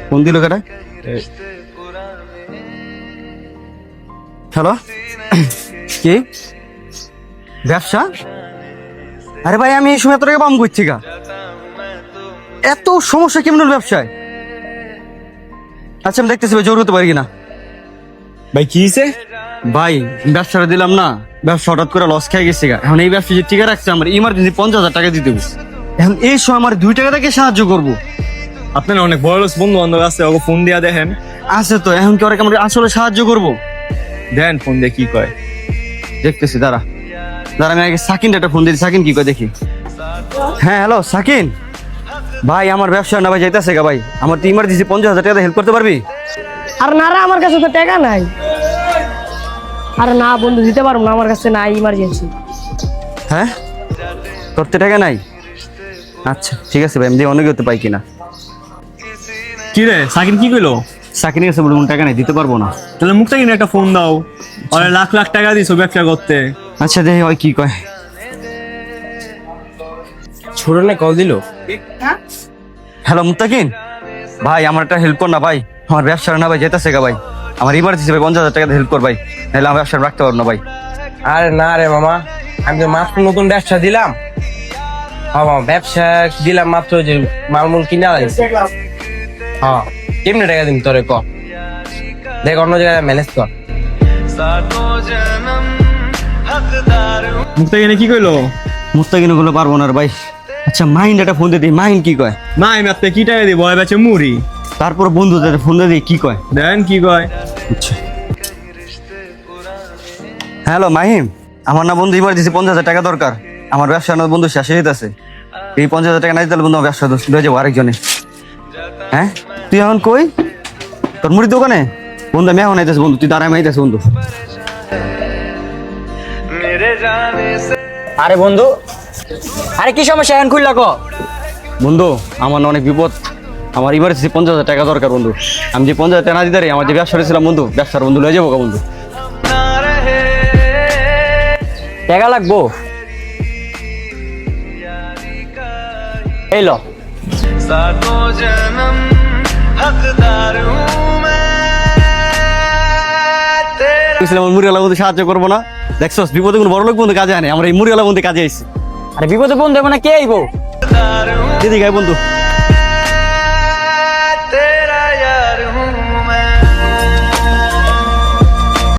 Phone দিল কেটা? Hello, কি ব্যবসা? আরে ভাই আমি এই সময় এত টাকা পাম করছি গা, এত সমস্যা কেমন হল ব্যবসায়? আচ্ছা আমি দেখতেছি ভাই জোর হতে পারি কিনা। ভাই কি হয়েছে? ভাই ব্যবসাটা দিলাম না, ব্যবসা হঠাৎ করে লস খেয়ে গেছে গা। এখন এই ব্যবসা যে টিকে রাখছে আমার ইমার্জেন্সি 50,000 টাকা দিতে হবে। এখন এই সময় আমার 2 টাকা থেকে সাহায্য করবো আপনার অনেক বড় বন্ধু বান্ধব আছে, ওকে ফোন দিয়া দেখেন। আছে তো, এখন কি ওরা আমার আসলে সাহায্য করবো? দেন ফোন দিয়ে কি কয়। দেখতেছি দাঁড়া দাঁড়া, আমি আগে সাকিন একটা ফোন দিই, সাকিন কি কয় দেখি। হ্যাঁ হ্যালো সাকিন ভাই, আমার ব্যবসা না ভাই যাইতেছে গা ভাই, আমার তো ইমার্জেন্সি 50,000 টাকা হেল্প করতে পারবি? আর না রে, আমার কাছে তো টাকা নাই। আরে না বন্ধু, দিতে পারবো না, আমার কাছে নাই, ইমার্জেন্সি। হ্যাঁ তোর তো টাকা নাই? আচ্ছা ঠিক আছে ভাই, আমি দিয়ে অনেক হতে পাই কিনা। কি রে সাকিন কি কইলো? সাকিনের কাছে বলুন টাকা নাই, দিতে পারবো না। তাহলে মুখটা কিনে একটা ফোন দাও, ওরা লাখ লাখ টাকা দিছো ব্যবসা করতে। আচ্ছা দেখি ওই কি কয়। ছোট না কল দিল। হ্যালো মুত্তাকিন ভাই, আমার একটা হেল্প কর না ভাই, আমার ব্যবসা না ভাই যেতেছে গা ভাই, আমার ইমার্জেন্সি ভাই 50,000 টাকা হেল্প কর ভাই, নাহলে আমার ব্যবসা রাখতে পারবো না ভাই। আরে না রে মামা, আমি তো মাত্র নতুন ব্যবসা দিলাম। হ্যাঁ মামা, ব্যবসা দিলাম মাত্র, যে মালমূল কিনে আনছি। হ্যাঁ কেমনে টাকা দিন তোরে ক, দেখ অন্য জায়গায় ম্যানেজ কর। মুখটা কিনে কি কইলো? মুত্তাকিন ওগুলো পারবো না রে ভাই। আচ্ছা মাইন্ড একটা ফোন দিয়ে দিই, মাইন্ড কি কয়? না আমি আপনি কি টাকা দিব, ওই বেচে মুড়ি। তারপর বন্ধুদের ফোন দিয়ে দিই কি কয়। দেন কি কয়। আচ্ছা হ্যালো মাহিম, আমার না বন্ধু ইমার্জেন্সি 50,000 টাকা দরকার, আমার ব্যবসা না বন্ধু শেষ হয়ে যেতেছে, এই 50,000 টাকা নাই দিলে বন্ধু আমার ব্যবসা লয়ে যাবো আরেকজনে। হ্যাঁ তুই এখন কই? তোর মুড়ির দোকানে? বন্ধু আমি এখন আইতেছি বন্ধু, তুই দাঁড়ায় আমি আইতেছি বন্ধু। আরে বন্ধু, আরে কি সমস্যা এখন খুললা ক? বন্ধু আমার না অনেক বিপদ, আমার ইমার্জেন্সি 50,000 টাকা দরকার বন্ধু, আমি যে 50,000 টাকা না দিতে পারি, আমার যে ব্যবসা ছিলাম বন্ধু, ব্যবসার বন্ধু লয়ে যাবো গা বন্ধু। টাকা লাগবো? এই লো। আমার মুড়িওয়ালা বন্ধু সাহায্য করবো না, দেখছস বিপদে কোনো বড় লোক বন্ধু কাজে আনে, আমরা এই মুড়িওয়ালা বন্ধু কাজে আইছি। আরে বিপদে বন্ধু মানে কে আইবো? দিদি গাই বন্ধু।